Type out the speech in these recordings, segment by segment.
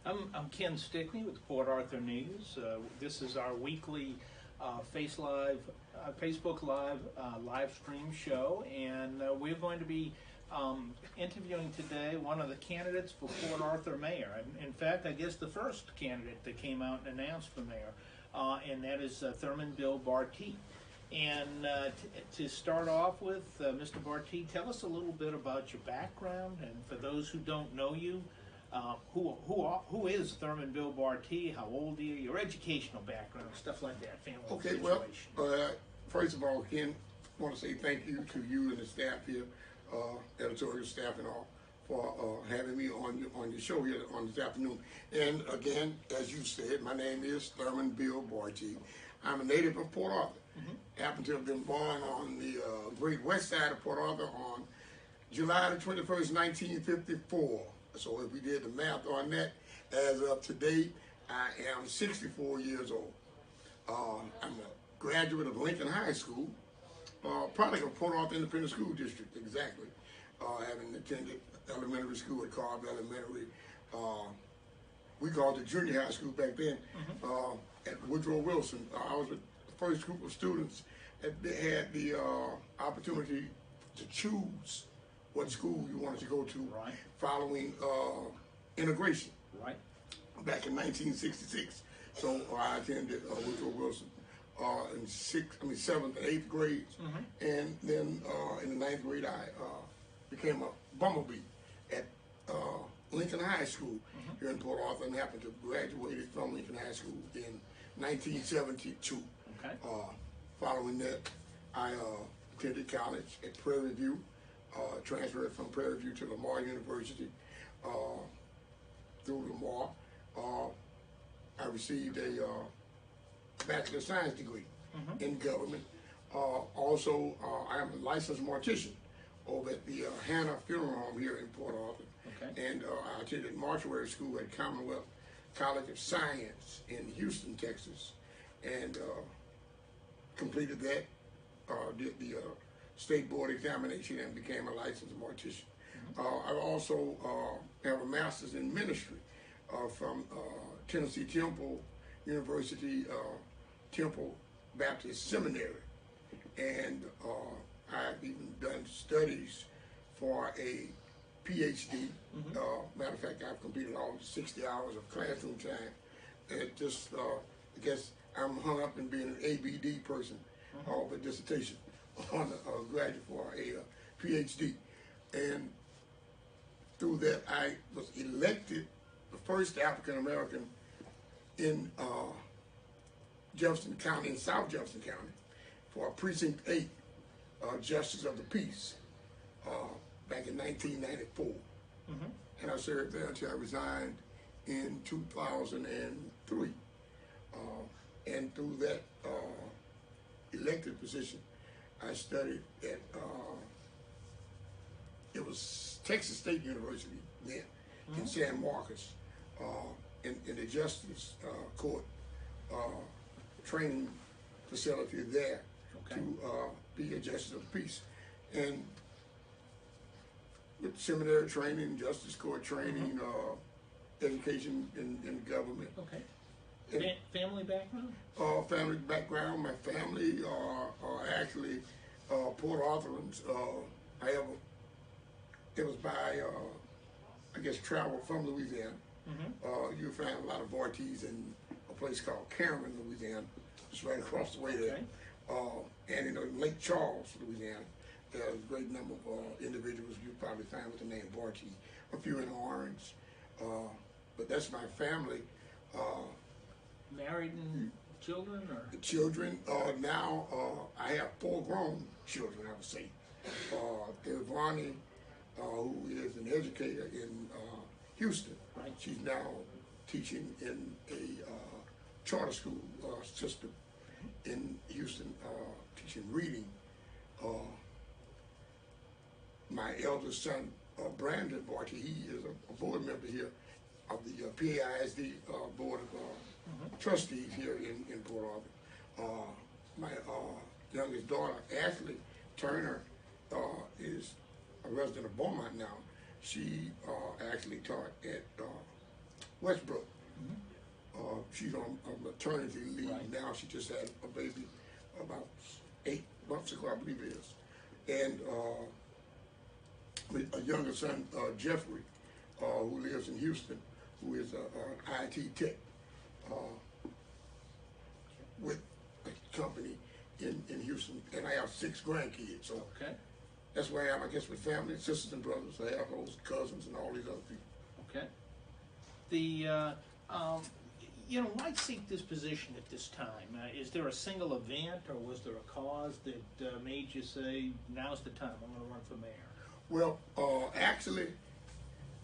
I'm Ken Stickney with Port Arthur News. This is our weekly Facebook Live live stream show, and we're going to be interviewing today one of the candidates for Port Arthur mayor. In fact, I guess the first candidate that came out and announced for mayor, and that is Thurman Bill Bartie. And to start off with, Mr. Bartie, tell us a little bit about your background, and for those who don't know you, who is Thurman Bill Bartie? How old are you? Your educational background, stuff like that, family situation. Well, first of all, Ken, I want to say thank you to you and the staff here, editorial staff and all, for having me on your show here on this afternoon. And again, as you said, my name is Thurman Bill Bartie. I'm a native of Port Arthur. Happen to have been born on the great west side of Port Arthur on July the 21st, 1954. So if we did the math on that, as of today, I am 64 years old. I'm a graduate of Lincoln High School, product of Port Arthur Independent School District, exactly. Having attended elementary school at Carver Elementary. We called it junior high school back then, at Woodrow Wilson. I was with the first group of students that had the opportunity to choose what school you wanted to go to, following integration, back in 1966. So I attended Woodrow Wilson in 7th and 8th grades, and then in the 9th grade I became a bumblebee at Lincoln High School here in Port Arthur, and happened to graduate from Lincoln High School in 1972. Following that, I attended college at Prairie View, transferred from Prairie View to Lamar University. Through Lamar, I received a Bachelor of Science degree in government. Also, I am a licensed mortician over at the Hannah Funeral Home here in Port Arthur. And I attended mortuary school at Commonwealth College of Science in Houston, Texas, and completed that, did the state board examination and became a licensed mortician. I also have a master's in ministry from Tennessee Temple University, Temple Baptist Seminary, and I've even done studies for a PhD. Matter of fact, I've completed all 60 hours of classroom time. And just, I guess I'm hung up in being an ABD person, of a dissertation on a graduate for a PhD. And through that, I was elected the first African American in Jefferson County, in South Jefferson County, for Precinct 8, Justice of the Peace, back in 1994. And I served there until I resigned in 2003. And through that elected position, I studied at, it was Texas State University then, in San Marcos, in the Justice Court training facility there to be a Justice of the Peace. And with seminary training, Justice Court training, education in government. Family background? Family background. My family are actually Port Arthurans. It was by, I guess, travel from Louisiana. You find a lot of Barties in a place called Cameron, Louisiana. It's right across the way there. And in Lake Charles, Louisiana, there's a great number of individuals you probably find with the name Bartie. A few in Orange. But that's my family. Married and children, or? Children, now I have 4 grown children, I would say. There's Ronnie, who is an educator in Houston. She's now teaching in a charter school system in Houston, teaching reading. My eldest son, Brandon Bartie, he is a board member here of the PAISD Board of Trustees here in Port Arthur. My youngest daughter, Ashley Turner, is a resident of Beaumont now. She actually taught at Westbrook. She's on maternity leave now. She just had a baby about 8 months ago, I believe it is. And a younger son, Jeffrey, who lives in Houston, who is an IT tech with a company in Houston. And I have 6 grandkids. So that's where I am, I guess, with family, sisters and brothers. I have those cousins and all these other people. Okay. Why seek this position at this time? Is there a single event, or was there a cause that made you say, now's the time, I'm going to run for mayor? Well, actually,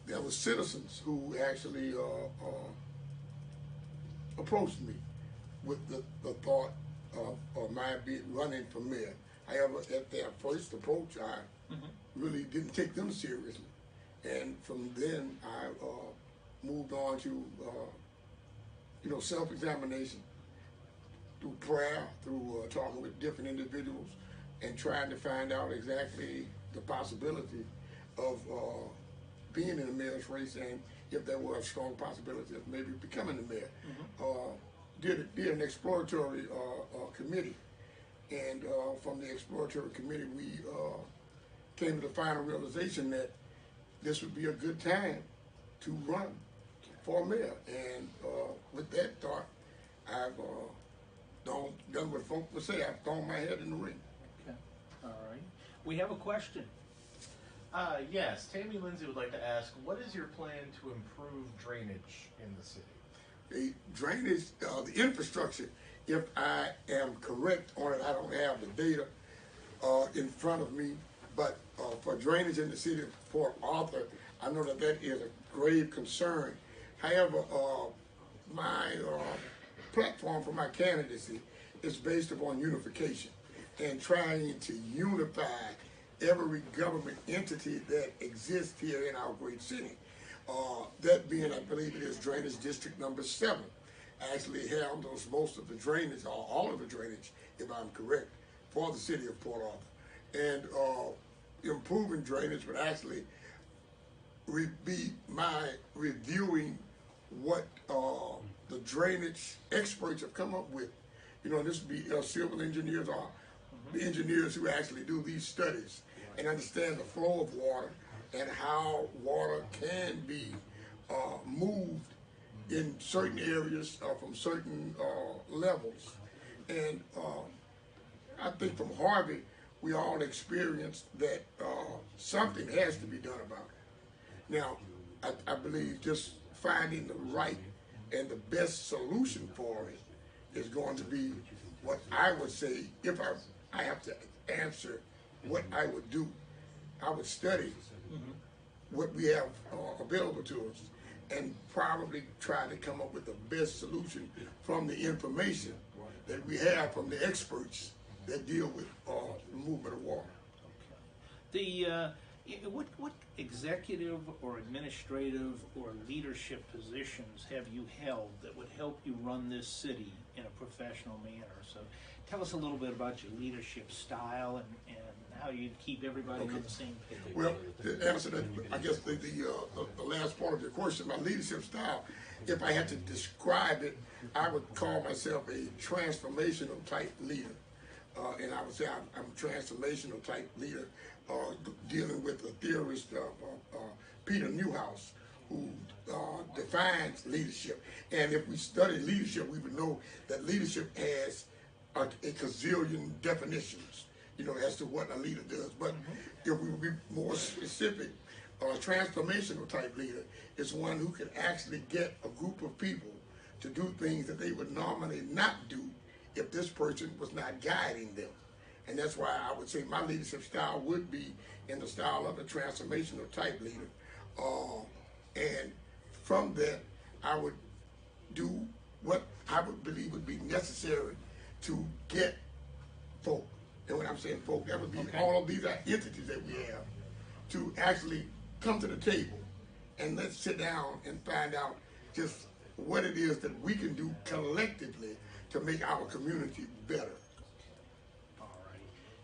there were citizens who actually approached me with the thought of my running for mayor. However, at their first approach, I really didn't take them seriously. And from then, I moved on to self-examination, through prayer, through talking with different individuals, and trying to find out exactly the possibility of being in the mayor's race, and if there were a strong possibility of maybe becoming the mayor. Did an exploratory committee, and from the exploratory committee, we came to the final realization that this would be a good time to run for mayor. And with that thought, I've done what folks would say. I've thrown my head in the ring. Okay. All right. We have a question. Yes, Tammy Lindsay would like to ask, what is your plan to improve drainage in the city? The drainage, the infrastructure, if I am correct on it, I don't have the data in front of me, but for drainage in the city of Port Arthur, I know that is a grave concern. However, my platform for my candidacy is based upon unification and trying to unify every government entity that exists here in our great city. That being, I believe it is drainage district number 7. Actually handles most of the drainage, or all of the drainage, if I'm correct, for the city of Port Arthur. And improving drainage would actually be my reviewing what the drainage experts have come up with. This would be civil engineers, or the engineers who actually do these studies and understand the flow of water and how water can be moved in certain areas from certain levels. And I think from Harvey, we all experienced that something has to be done about it. Now, I believe just finding the right and the best solution for it is going to be what I would say. If I have to answer what I would do, I would study what we have available to us and probably try to come up with the best solution from the information that we have from the experts that deal with the movement of water. What executive or administrative or leadership positions have you held that would help you run this city in a professional manner? So tell us a little bit about your leadership style and how you keep everybody on the same page. Well, to answer that, I guess the last part of your question, my leadership style, if I had to describe it, I would call myself a transformational type leader. And I would say I'm a transformational type leader, dealing with a theorist, Peter Newhouse, who defines leadership. And if we study leadership, we would know that leadership has a gazillion definitions, as to what a leader does. But if we would be more specific, a transformational type leader is one who can actually get a group of people to do things that they would normally not do if this person was not guiding them. And that's why I would say my leadership style would be in the style of a transformational type leader. And from that, I would do what I would believe would be necessary to get folk. And when I'm saying folk, that would be all of these entities that we have to actually come to the table and let's sit down and find out just what it is that we can do collectively to make our community better. All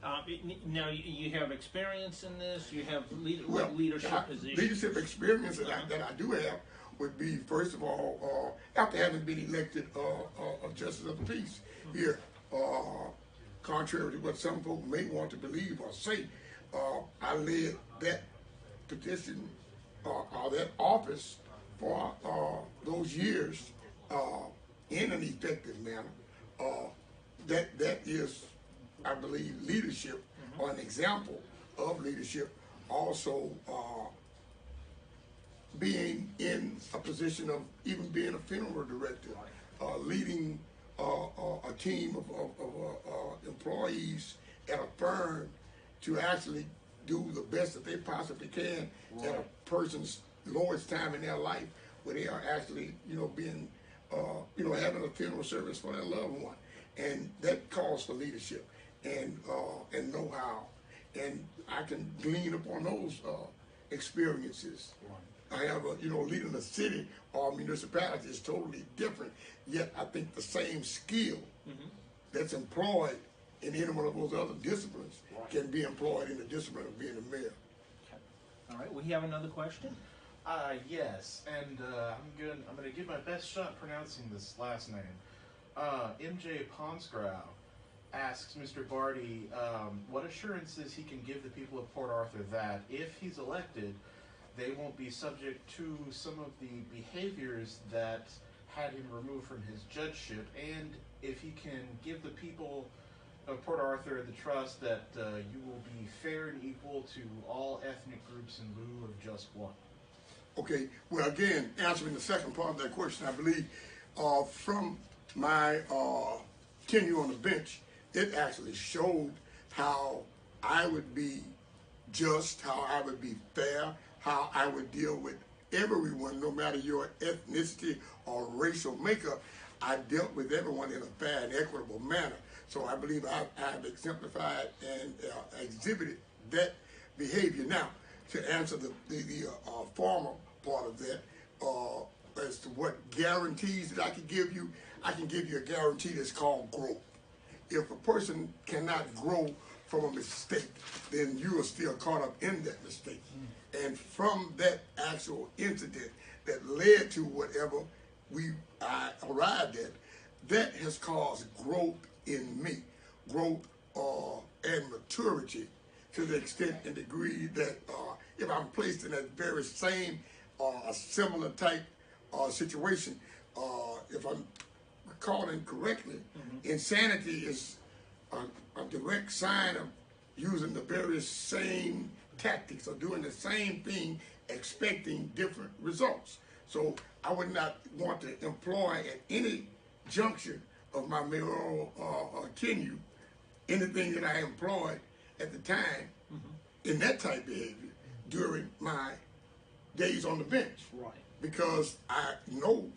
right. Now, you have experience in this? You have leadership positions? Leadership experience that I do have would be, first of all, after having been elected a justice of the peace here, contrary to what some folk may want to believe or say, I led that petition or that office for those years in an effective manner. That is, I believe, leadership or an example of leadership. Also, being in a position of even being a funeral director, leading a team of employees at a firm to actually do the best that they possibly can at a person's lowest time in their life, where they are actually, being, having a funeral service for their loved one, and that calls for leadership and know-how, and I can glean upon those experiences. However, leading a city or municipality is totally different. Yet, I think the same skill that's employed in any one of those other disciplines can be employed in the discipline of being a mayor. Okay. All right, we have another question. Yes, and I'm gonna give my best shot pronouncing this last name. MJ Ponsgrow asks Mr. Bartie what assurances he can give the people of Port Arthur that if he's elected, they won't be subject to some of the behaviors that had him removed from his judgeship, and if he can give the people of Port Arthur the trust that you will be fair and equal to all ethnic groups in lieu of just one. Okay, well, again, answering the second part of that question, I believe from my tenure on the bench, it actually showed how I would be just, how I would be fair, how I would deal with everyone, no matter your ethnicity or racial makeup. I dealt with everyone in a fair and equitable manner. So I believe I've exemplified and exhibited that behavior. Now, to answer the former part of that, as to what guarantees that I can give you a guarantee that's called growth. If a person cannot grow from a mistake, then you are still caught up in that mistake. And from that actual incident that led to whatever I arrived at, that has caused growth in me, growth and maturity, to the extent and degree that if I'm placed in that very same a similar type situation, if I'm recalling correctly, insanity is a direct sign of using the very same tactics or doing the same thing, expecting different results. So I would not want to employ at any juncture of my mayoral tenure anything that I employed at the time in that type of behavior during my days on the bench. Right. Because I know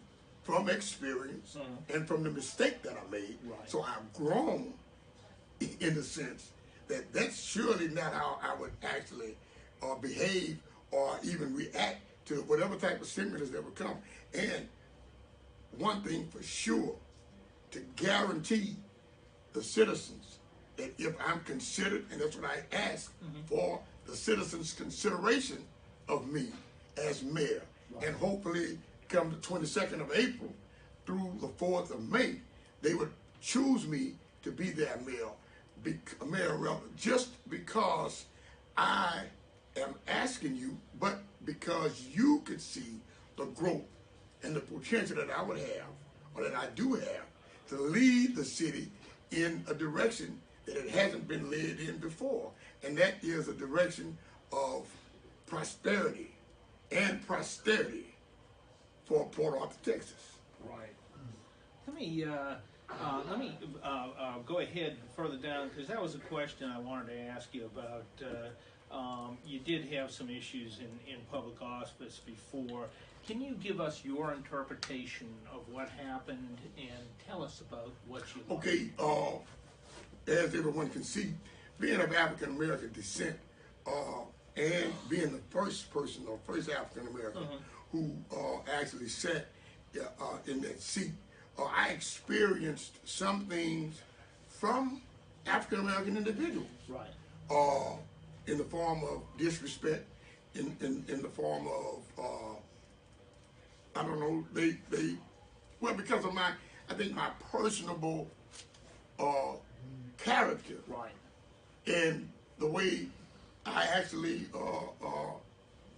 from experience and from the mistake that I made, so I've grown in the sense that that's surely not how I would actually behave or even react to whatever type of stimulus that would come. And one thing for sure, to guarantee the citizens that if I'm considered, and that's what I ask for, the citizens' consideration of me as mayor, and hopefully come the 22nd of April through the 4th of May, they would choose me to be their mayor, just because I am asking you, but because you could see the growth and the potential that I would have, or that I do have, to lead the city in a direction that it hasn't been led in before. And that is a direction of prosperity and posterity for Port Arthur, Texas. Right. Let me go ahead further down, because that was a question I wanted to ask you about. You did have some issues in public office before. Can you give us your interpretation of what happened and tell us about what you learned? Okay, as everyone can see, being of African American descent and being the first person or first African American who actually sat in that seat, I experienced some things from African American individuals. Right. In the form of disrespect, in the form of I don't know, well, because of I think my personable character Right. and the way I actually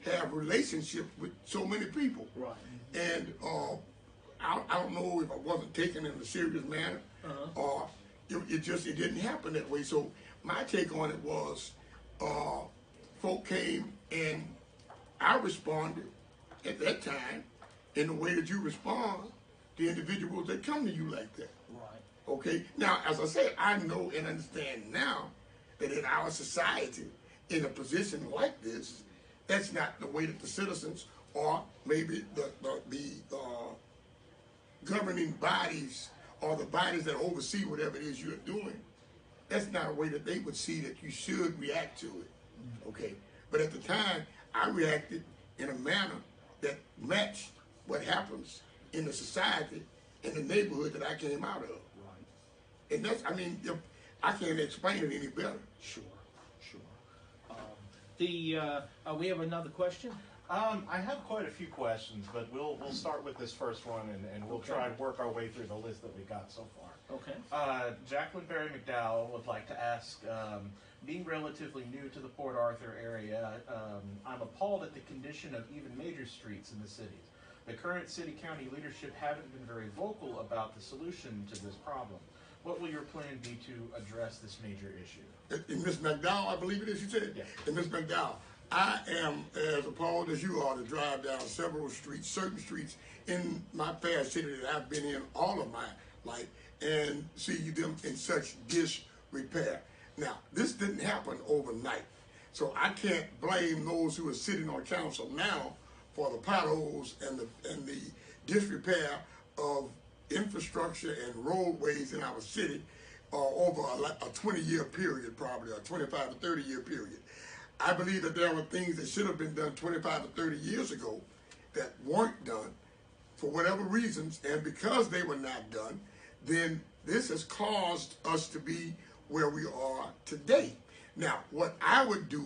have relationships with so many people. Right. And I don't know if I wasn't taken in a serious manner or it didn't happen that way. So my take on it was folk came and I responded at that time in the way that you respond to individuals that come to you like that. Right. Okay? Now, as I said, I know and understand now that in our society, in a position like this, that's not the way that the citizens or maybe the governing bodies or the bodies that oversee whatever it is you're doing, that's not a way that they would see that you should react to it. Okay? But at the time, I reacted in a manner that matched what happens in the society and the neighborhood that I came out of. Right. And that's, I mean, I can't explain it any better. Sure. We have another question. I have quite a few questions, but we'll start with this first one, and we'll try and work our way through the list that we got so far. Okay. Jacqueline Barry McDowell would like to ask, being relatively new to the Port Arthur area, I'm appalled at the condition of even major streets in the city. The current city-county leadership haven't been very vocal about the solution to this problem. What will your plan be to address this major issue? And Ms. McDowell, I believe it is, you said? Yeah. And Ms. McDowell, I am as appalled as you are to drive down several streets, certain streets in my past city that I've been in all of my life and see them in such disrepair. Now, this didn't happen overnight, so I can't blame those who are sitting on council now for the potholes and the disrepair of infrastructure and roadways in our city over a 20-year period, probably, a 25 to 30-year period. I believe that there were things that should have been done 25 to 30 years ago that weren't done for whatever reasons, and because they were not done, then this has caused us to be where we are today. Now, what I would do,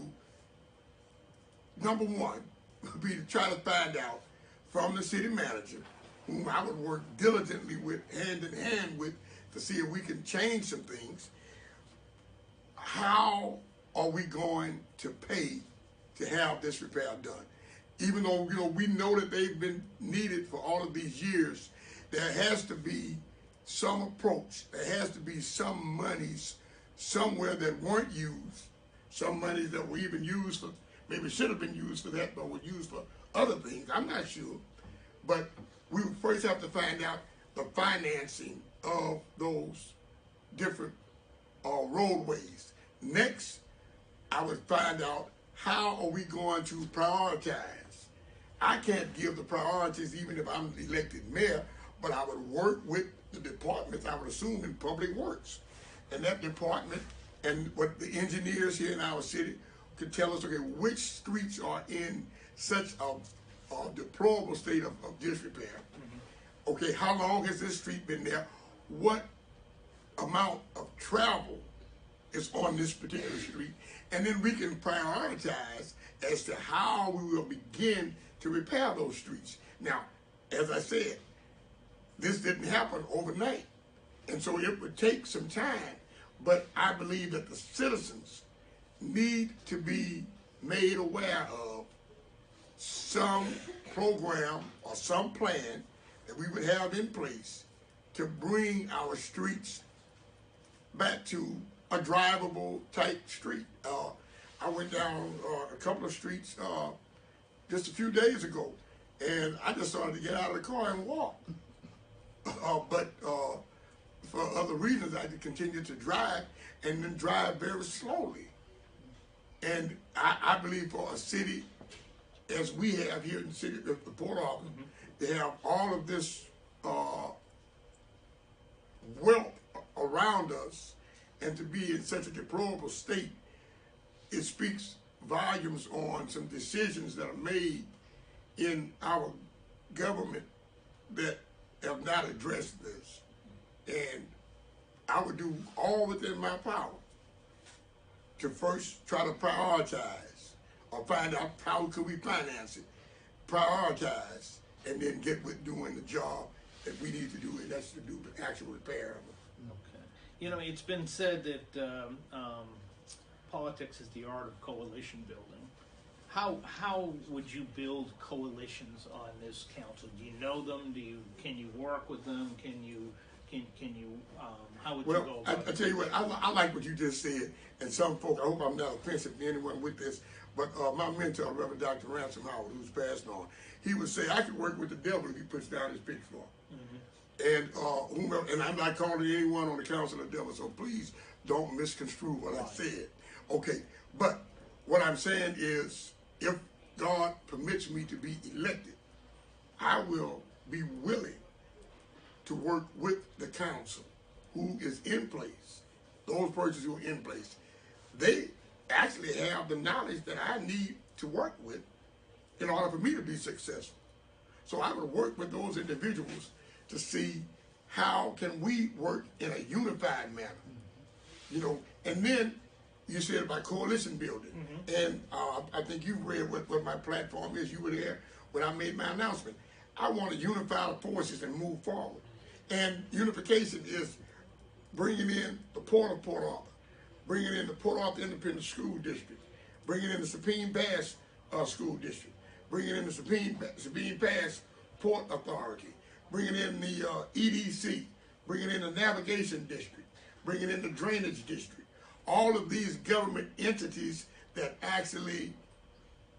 number one, would be to try to find out from the city manager, whom I would work diligently with, hand in hand with, to see if we can change some things. How are we going to pay to have this repair done? Even though we know that they've been needed for all of these years, there has to be some approach. There has to be some monies somewhere that weren't used, some monies that were even used for, maybe should have been used for that, but were used for other things. I'm not sure. But we would first have to find out the financing of those different roadways. Next, I would find out how are we going to prioritize. I can't give the priorities even if I'm the elected mayor, but I would work with the departments, I would assume in public works. And that department and what the engineers here in our city could tell us, okay, which streets are in such a deplorable state of disrepair. Mm-hmm. Okay, how long has this street been there? What amount of travel is on this particular street? And then we can prioritize as to how we will begin to repair those streets. Now, as I said, this didn't happen overnight. And so it would take some time. But I believe that the citizens need to be made aware of some program or some plan that we would have in place to bring our streets back to a drivable type street. I went down a couple of streets just a few days ago, and I just started to get out of the car and walk. But for other reasons, I had to continue to drive and then drive very slowly. And I believe for a city as we have here in the city of the Port Arthur, mm-hmm. to have all of this wealth around us and to be in such a deplorable state, it speaks volumes on some decisions that are made in our government that have not addressed this. And I would do all within my power to first try to prioritize or find out how could we finance it, prioritize, and then get with doing the job that we need to do, and that's to do the actual repair of it. Okay. You know, it's been said that politics is the art of coalition building. How would you build coalitions on this council? Do you know them? Can you work with them? How would you go I about it? tell you what, I like what you just said, and some folk, I hope I'm not offensive to anyone with this, but my mentor, Reverend Dr. Ransom Howard, who's passed on, he would say, I could work with the devil if he puts down his pitchfork. And whomever, and I'm not calling anyone on the council of the devil, so please don't misconstrue what I said. Okay, but what I'm saying is, if God permits me to be elected, I will be willing to work with the council who is in place, those persons who are in place. They actually have the knowledge that I need to work with in order for me to be successful. So I would work with those individuals to see how can we work in a unified manner, you know. And then you said about coalition building, and I think you read what my platform is. You were there when I made my announcement. I want to unify the forces and move forward. And unification is bringing in the Port of Port Arthur, bringing in the Port Arthur Independent School District, bringing in the Sabine Pass School District, bringing in the Sabine Pass Port Authority, bringing in the EDC, bringing in the Navigation District, bringing in the Drainage District. All of these government entities that actually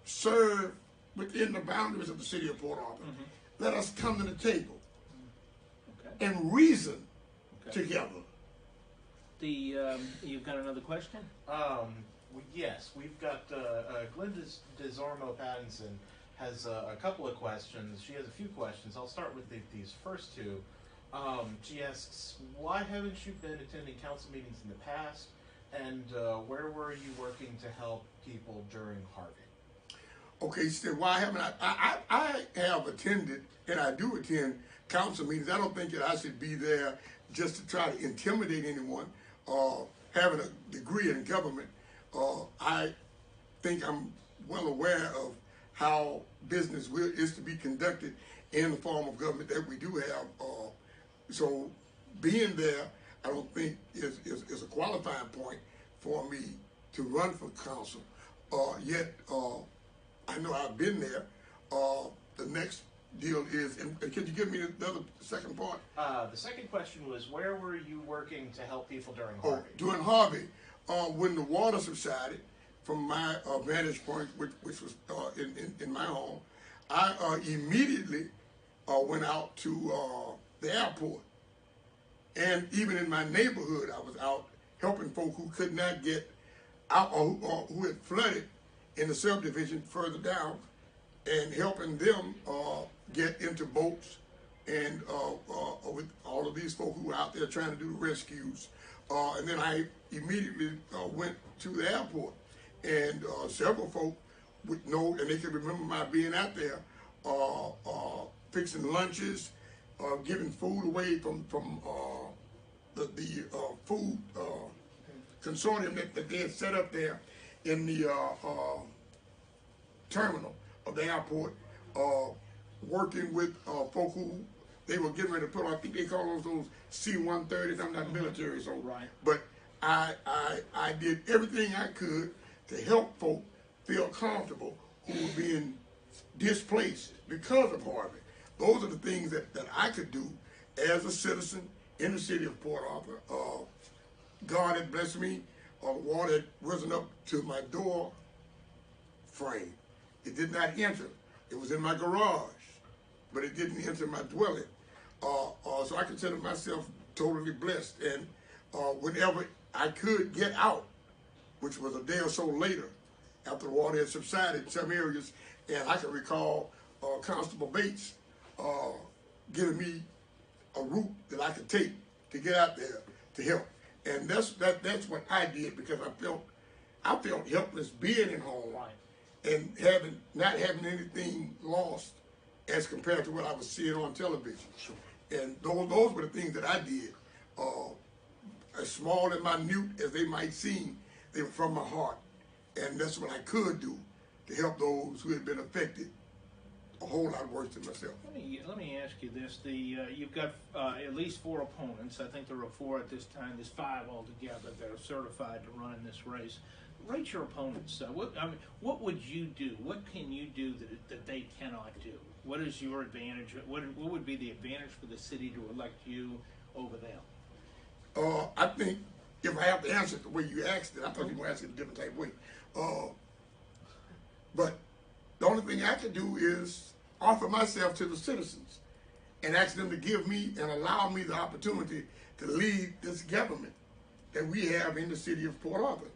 serve within the boundaries of the city of Port Arthur. Let us come to the table and reason together. You've got another question? Yes, we've got Glinda Desormo Pattinson has a couple of questions. She has a few questions. I'll start with these first two. She asks, why haven't you been attending council meetings in the past? And where were you working to help people during Harvey? Okay, so why haven't I have attended, and I do attend council meetings. I don't think that I should be there just to try to intimidate anyone. Having a degree in government, I think I'm well aware of how business is to be conducted in the form of government that we do have. So being there, I don't think is a qualifying point for me to run for council. Yet, I know I've been there. The next deal is, and could you give me the second part? The second question was, where were you working to help people during Harvey? During Harvey, when the water subsided, from my vantage point, which was in my home, I immediately went out to the airport. And even in my neighborhood, I was out helping folk who could not get out or who had flooded in the subdivision further down, and helping them get into boats and with all of these folk who were out there trying to do the rescues. And then I immediately went to the airport, and several folk would know, and they could remember my being out there fixing lunches, giving food away from the food consortium that they had set up there in the terminal of the airport, working with folk who they were getting ready to put on. I think they call those C-130s. I'm not military, so Right. But I did everything I could to help folk feel comfortable who were being displaced because of Harvey. Those are the things that I could do as a citizen in the city of Port Arthur. God had blessed me. Water had risen up to my door frame. It did not enter. It was in my garage, but it didn't enter my dwelling. So I consider myself totally blessed. And whenever I could get out, which was a day or so later, after the water had subsided in some areas, and I can recall Constable Bates giving me a route that I could take to get out there to help. And that's what I did, because I felt helpless being at home and not having anything lost as compared to what I was seeing on television. Sure. And those were the things that I did. As small and minute as they might seem, they were from my heart. And that's what I could do to help those who had been affected a whole lot worse than myself. Let me ask you this: you've got at least 4 opponents. I think there are 4 at this time. There's 5 altogether that are certified to run in this race. Rate your opponents. What would you do? What can you do that they cannot do? What is your advantage? What would be the advantage for the city to elect you over them? I think if I have to answer it the way you asked it, I thought you were going to ask it a different type of way. But the only thing I can do is offer myself to the citizens and ask them to give me and allow me the opportunity to lead this government that we have in the city of Port Arthur.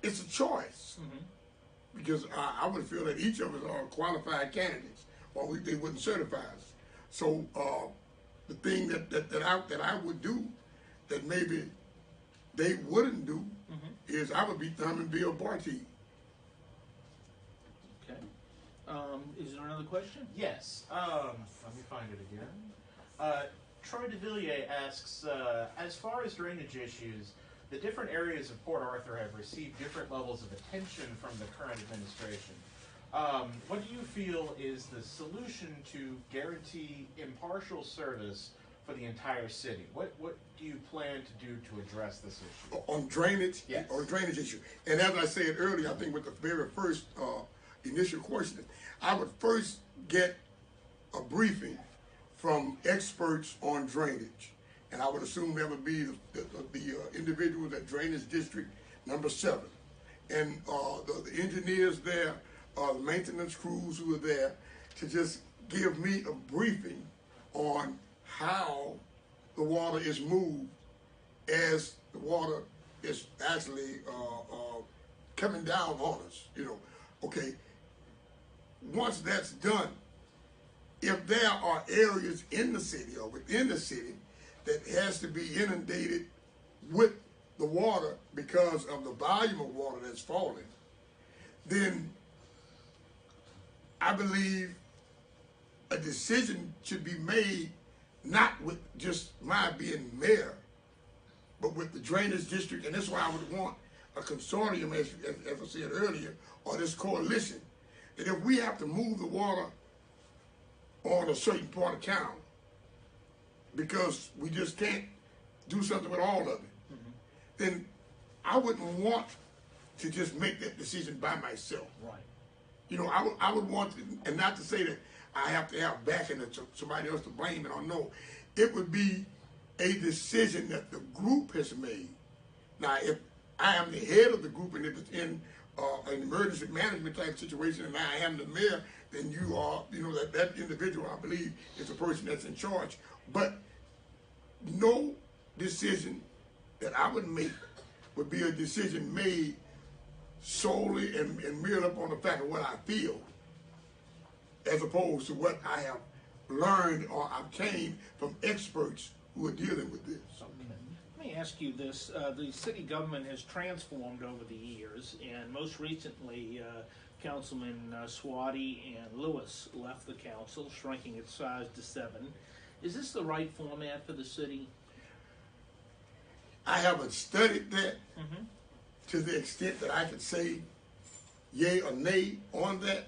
It's a choice, because I would feel that each of us are qualified candidates, or they wouldn't certify us. So the thing that I would do that maybe they wouldn't do is I would be Thurman Bartie. Okay. Is there another question? Yes. Let me find it again. Troy DeVilliers asks, as far as drainage issues, the different areas of Port Arthur have received different levels of attention from the current administration. What do you feel is the solution to guarantee impartial service for the entire city? What do you plan to do to address this issue? On drainage? Yes. On drainage issue. And as I said earlier, I think with the very first initial question, I would first get a briefing from experts on drainage. And I would assume that would be the individuals at Drainage District number 7. And the engineers there, the maintenance crews who are there, to just give me a briefing on how the water is moved as the water is actually coming down on us, Okay, once that's done, if there are areas in the city or within the city that has to be inundated with the water because of the volume of water that's falling, then I believe a decision should be made not with just my being mayor, but with the drainage district. And that's why I would want a consortium, as I said earlier, or this coalition, that if we have to move the water on a certain part of town because we just can't do something with all of it, then I wouldn't want to just make that decision by myself. Right. I would want to, and not to say that I have to have backing of somebody else to blame it or no. It would be a decision that the group has made. Now, if I am the head of the group and if it's in an emergency management type situation and I am the mayor, then you are, that individual, I believe, is the person that's in charge. But no decision that I would make would be a decision made solely and merely upon the fact of what I feel, as opposed to what I have learned or obtained from experts who are dealing with this. Let me ask you this. The city government has transformed over the years, and most recently, Councilman Swati and Lewis left the council, shrinking its size to 7. Is this the right format for the city? I haven't studied that to the extent that I could say yay or nay on that.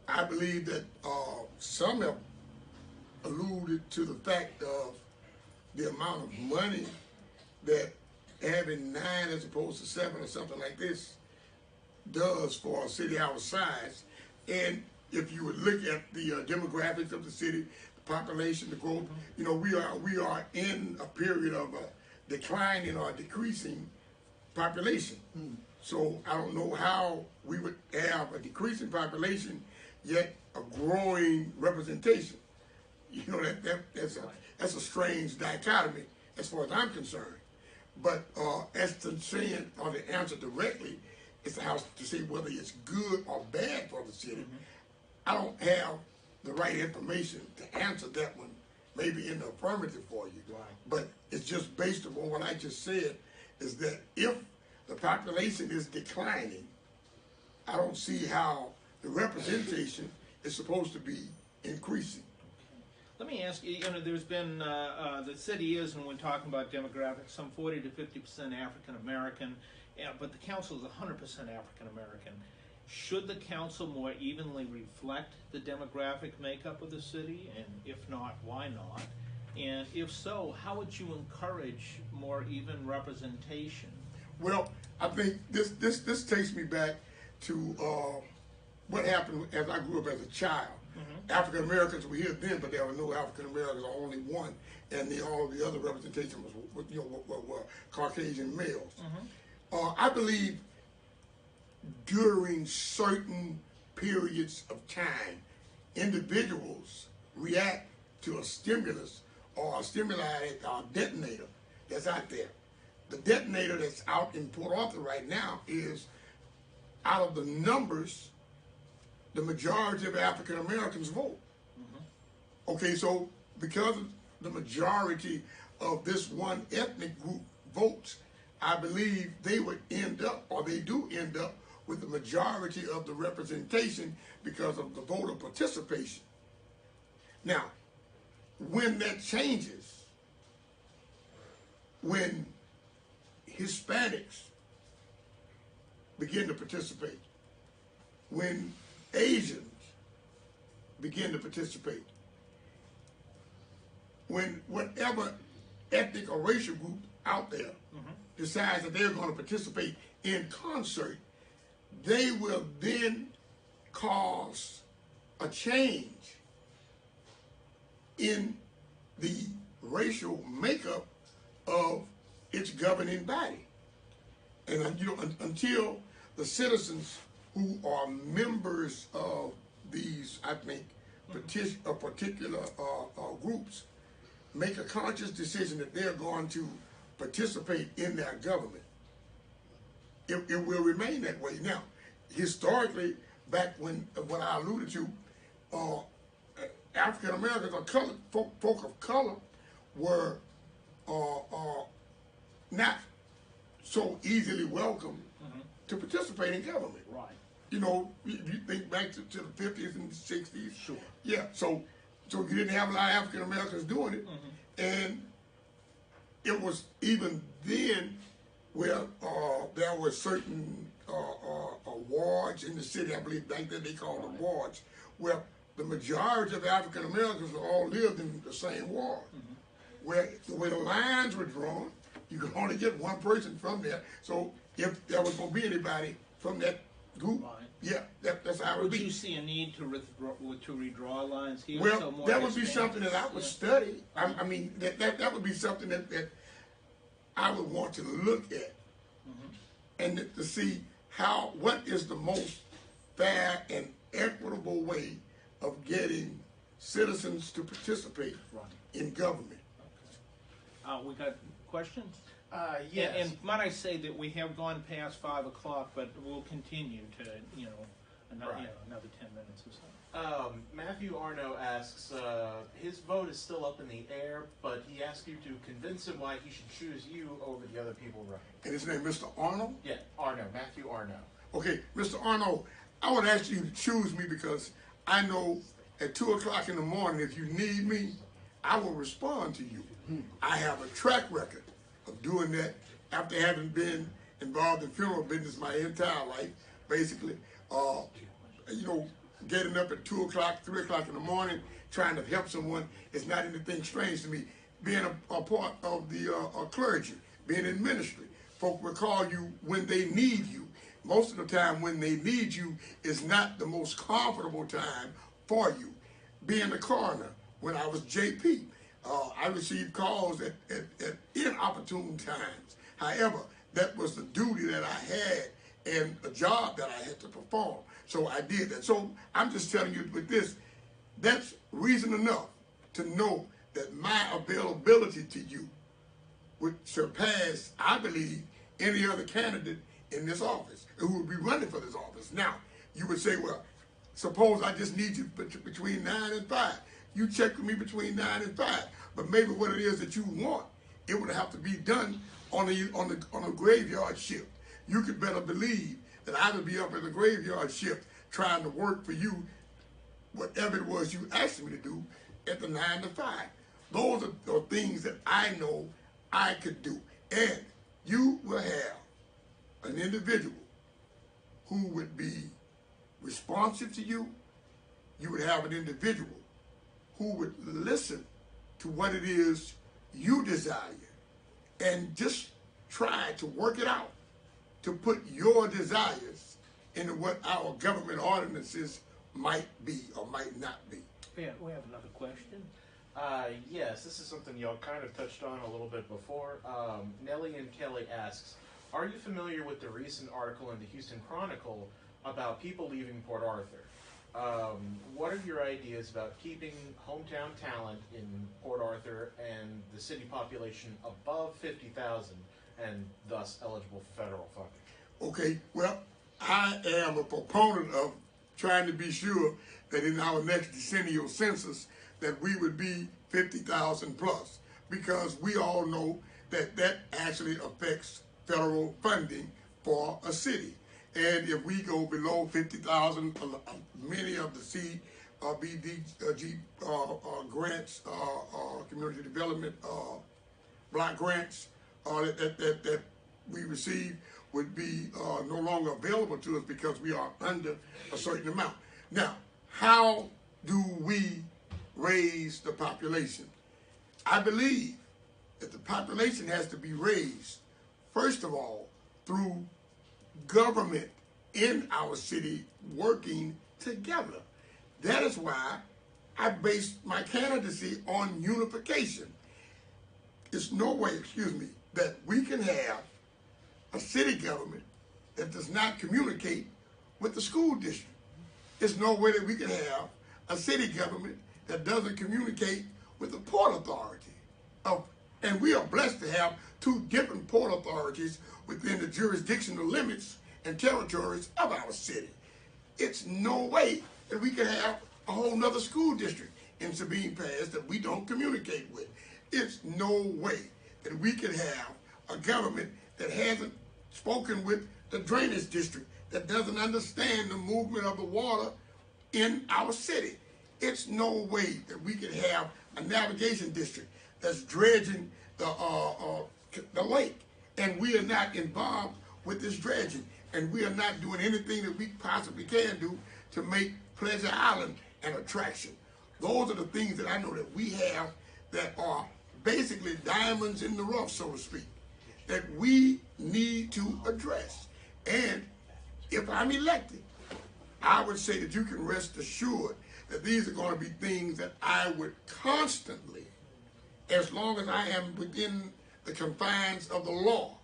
I believe that some have alluded to the fact of the amount of money that having 9 as opposed to 7 or something like this does for a city our size. And if you would look at the demographics of the city, the population, the growth, we are in a period of declining or decreasing population. So I don't know how we would have a decreasing population yet a growing representation. That's a strange dichotomy as far as I'm concerned. But as to saying or to answer directly, it's the house to say whether it's good or bad for the city. I don't have the right information to answer that one, maybe in the affirmative for you. Right. But it's just based upon what I just said, is that if the population is declining, I don't see how the representation is supposed to be increasing. Let me ask you, there's been, the city is, and when talking about demographics, some 40 to 50% African American, but the council is 100% African American. should the council more evenly reflect the demographic makeup of the city? And if not, why not? And if so, how would you encourage more even representation? Well, I think this takes me back to what happened as I grew up as a child. African Americans were here then, but there were no African Americans, or only one, and all the other representation was were Caucasian males. I believe during certain periods of time, individuals react to a stimulus or a stimuli or detonator that's out there. The detonator that's out in Port Arthur right now is, out of the numbers, the majority of African Americans vote. Okay, so because the majority of this one ethnic group votes, I believe they would end up, or they do end up, with the majority of the representation because of the voter participation. Now, when that changes, when Hispanics begin to participate, when Asians begin to participate, when whatever ethnic or racial group out there decides that they're going to participate in concert, they will then cause a change in the racial makeup of its governing body. And until the citizens who are members of these, I think, particular groups make a conscious decision that they're going to participate in their government, it will remain that way. Now, historically, back when what I alluded to, African Americans or colored folk of color were not so easily welcome to participate in government. Right. You know, you think back to the 50s and 60s. Sure. Yeah, so you didn't have a lot of African Americans doing it. And it was even then where there were certain wards in the city, I believe back then they called them wards, where the majority of African Americans all lived in the same ward. Where the way the lines were drawn, you could only get one person from there. So if there was going to be anybody from that group, yeah, that's how it would be. Would you see a need to redraw lines here? Well, so more that would be Hispanics? something that I would study. I mean, that would be something that I would want to look at and to see what is the most fair and equitable way of getting citizens to participate in government. Okay. We got questions? Yes. And might I say that we have gone past 5 o'clock, but we'll continue to, another 10 minutes or so. Matthew Arno asks, his vote is still up in the air, but he asks you to convince him why he should choose you over the other people running. And his name, Mr. Arnold? Yeah, Arno, Matthew Arno. Okay, Mr. Arnold, I would ask you to choose me because I know at 2 o'clock in the morning, if you need me, I will respond to you. I have a track record of doing that after having been involved in funeral business my entire life, basically. Getting up at 2 o'clock, 3 o'clock in the morning, trying to help someone is not anything strange to me. Being a part of the clergy, being in ministry, folk will call you when they need you. Most of the time when they need you is not the most comfortable time for you. Being a coroner, when I was JP, I received calls at inopportune times. However, that was the duty that I had and a job that I had to perform. So I did that. So I'm just telling you with this, that's reason enough to know that my availability to you would surpass, I believe, any other candidate in this office who would be running for this office. Now, you would say, well, suppose I just need you between 9 and 5. You check with me between 9 and 5. But maybe what it is that you want, it would have to be done on a graveyard shift. You could better believe that I would be up at the graveyard shift trying to work for you, whatever it was you asked me to do at the 9 to 5. Those are things that I know I could do. And you will have an individual who would be responsive to you. You would have an individual who would listen to what it is you desire and just try to work it out to put your desires into what our government ordinances might be or might not be. Yeah, we have another question. Yes, this is something y'all kind of touched on a little bit before. Nellie and Kelly asks, are you familiar with the recent article in the Houston Chronicle about people leaving Port Arthur? What are your ideas about keeping hometown talent in Port Arthur and the city population above 50,000 and thus eligible for federal funding? Okay, well, I am a proponent of trying to be sure that in our next decennial census that we would be 50,000 plus, because we all know that that actually affects federal funding for a city. And if we go below 50,000, many of the CBDG grants, community development block grants that we receive would be no longer available to us because we are under a certain amount. Now, how do we raise the population? I believe that the population has to be raised, first of all, through government in our city working together. That is why I based my candidacy on unification. It's no way, that we can have a city government that does not communicate with the school district. There's no way that we can have a city government that doesn't communicate with the Port Authority. And we are blessed to have two different port authorities within the jurisdictional limits and territories of our city. It's no way that we can have a whole nother school district in Sabine Pass that we don't communicate with. It's no way that we can have a government that hasn't spoken with the drainage district, that doesn't understand the movement of the water in our city. It's no way that we can have a navigation district that's dredging the lake, and we are not involved with this dredging, and we are not doing anything that we possibly can do to make Pleasure Island an attraction. Those are the things that I know that we have that are basically diamonds in the rough, so to speak, that we need to address. And if I'm elected, I would say that you can rest assured that these are going to be things that I would constantly, as long as I am within the confines of the law,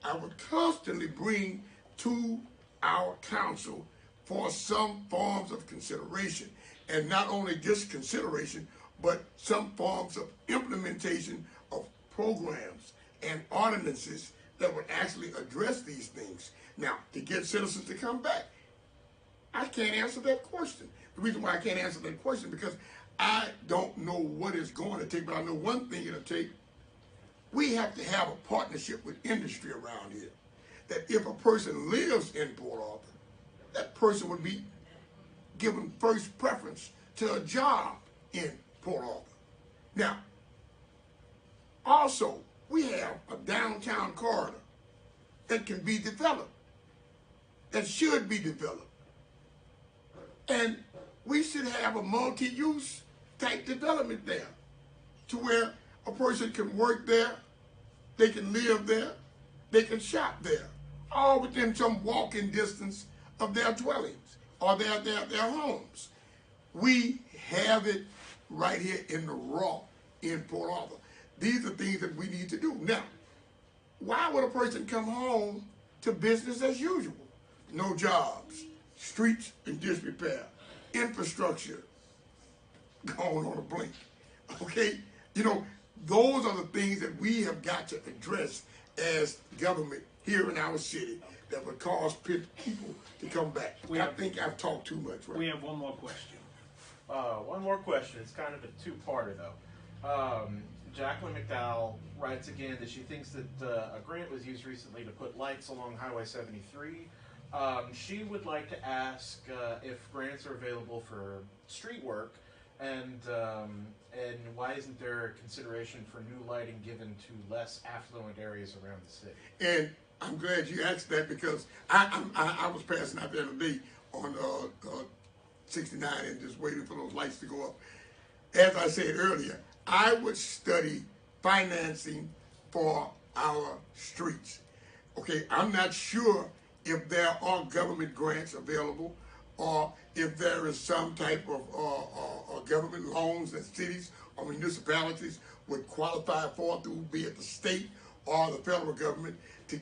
I would constantly bring to our council for some forms of consideration. And not only just consideration, but some forms of implementation of programs and ordinances that would actually address these things. Now, to get citizens to come back, I can't answer that question. The reason why I can't answer that question is because I don't know what it's going to take, but I know one thing it'll take. We have to have a partnership with industry around here. That if a person lives in Port Arthur, that person would be given first preference to a job in Port Arthur. Now, also, we have a downtown corridor that can be developed, that should be developed. And we should have a multi-use type development there to where a person can work there, they can live there, they can shop there, all within some walking distance of their dwellings or their homes. We have it right here in the raw in Port Arthur. These are things that we need to do. Now, why would a person come home to business as usual? No jobs, streets in disrepair, infrastructure going on a blink, okay? You know, those are the things that we have got to address as government here in our city that would cause people to come back. I think I've talked too much, right? We have one more question. One more question. It's kind of a two-parter, though. Jacqueline McDowell writes again that she thinks that a grant was used recently to put lights along Highway 73. She would like to ask if grants are available for street work, and why isn't there consideration for new lighting given to less affluent areas around the city? And I'm glad you asked that because I was passing out the other day on 69 and just waiting for those lights to go up. As I said earlier, I would study financing for our streets. Okay, I'm not sure if there are government grants available or if there is some type of government loans that cities or municipalities would qualify for through, be it the state or the federal government, to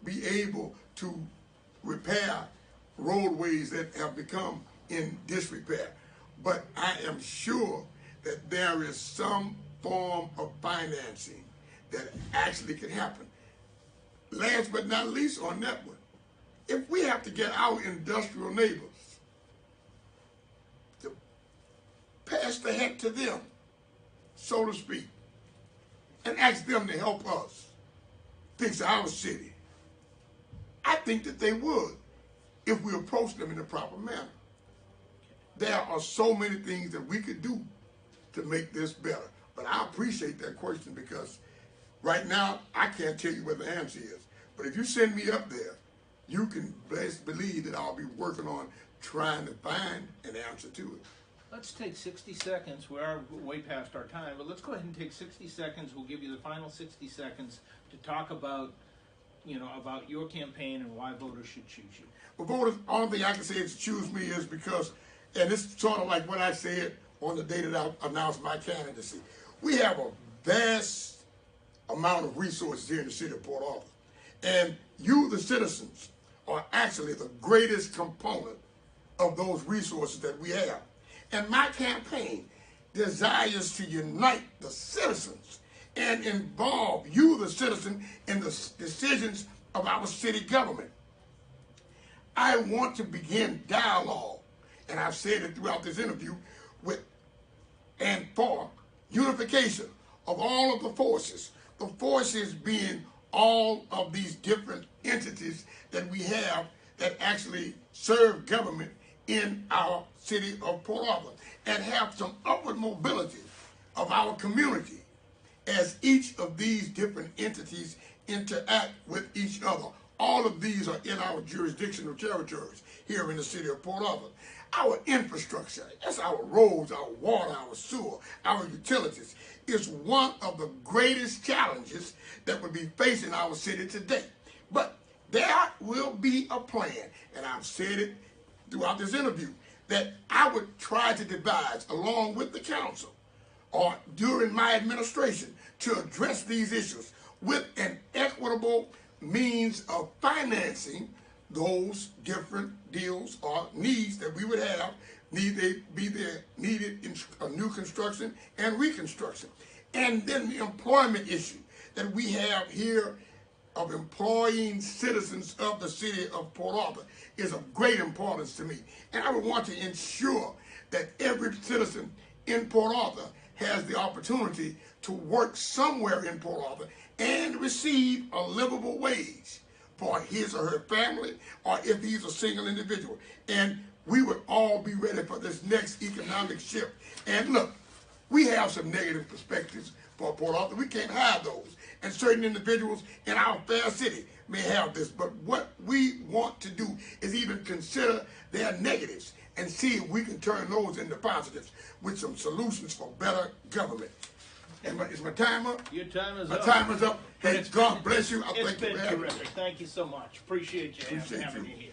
be able to repair roadways that have become in disrepair. But I am sure that there is some form of financing that actually can happen. Last but not least on that one, if we have to get our industrial neighbors to pass the hat to them, so to speak, and ask them to help us fix our city, I think that they would if we approach them in the proper manner. There are so many things that we could do to make this better. But I appreciate that question because right now I can't tell you what the answer is. But if you send me up there, you can best believe that I'll be working on trying to find an answer to it. Let's take 60 seconds. We are way past our time, but let's go ahead and take 60 seconds. We'll give you the final 60 seconds to talk about, about your campaign and why voters should choose you. Well, voters, only thing I can say is to choose me is because, and it's sort of like what I said on the day that I announced my candidacy. We have a vast amount of resources here in the city of Port Arthur. And you, the citizens, are actually the greatest component of those resources that we have. And my campaign desires to unite the citizens and involve you, the citizen, in the decisions of our city government. I want to begin dialogue, and I've said it throughout this interview, with and for unification of all of the forces being all of these different entities that we have that actually serve government in our city of Port Arthur, and have some upward mobility of our community as each of these different entities interact with each other. All of these are in our jurisdictional territories here in the city of Port Arthur. Our infrastructure, that's our roads, our water, our sewer, our utilities, is one of the greatest challenges that would be facing our city today. But there will be a plan, and I've said it throughout this interview, that I would try to devise along with the council or during my administration to address these issues with an equitable means of financing those different deals or needs that we would have, needed in new construction and reconstruction. And then the employment issue that we have here of employing citizens of the city of Port Arthur is of great importance to me. And I would want to ensure that every citizen in Port Arthur has the opportunity to work somewhere in Port Arthur and receive a livable wage for his or her family, or if he's a single individual. And we would all be ready for this next economic shift. And look, we have some negative perspectives for Port Arthur. We can't hide those. And certain individuals in our fair city may have this. But what we want to do is even consider their negatives and see if we can turn those into positives with some solutions for better government. And is my time up? Your time is up. up. My time is up. Hey, God bless you. It's been terrific. Thank you so much. Appreciate you having me here.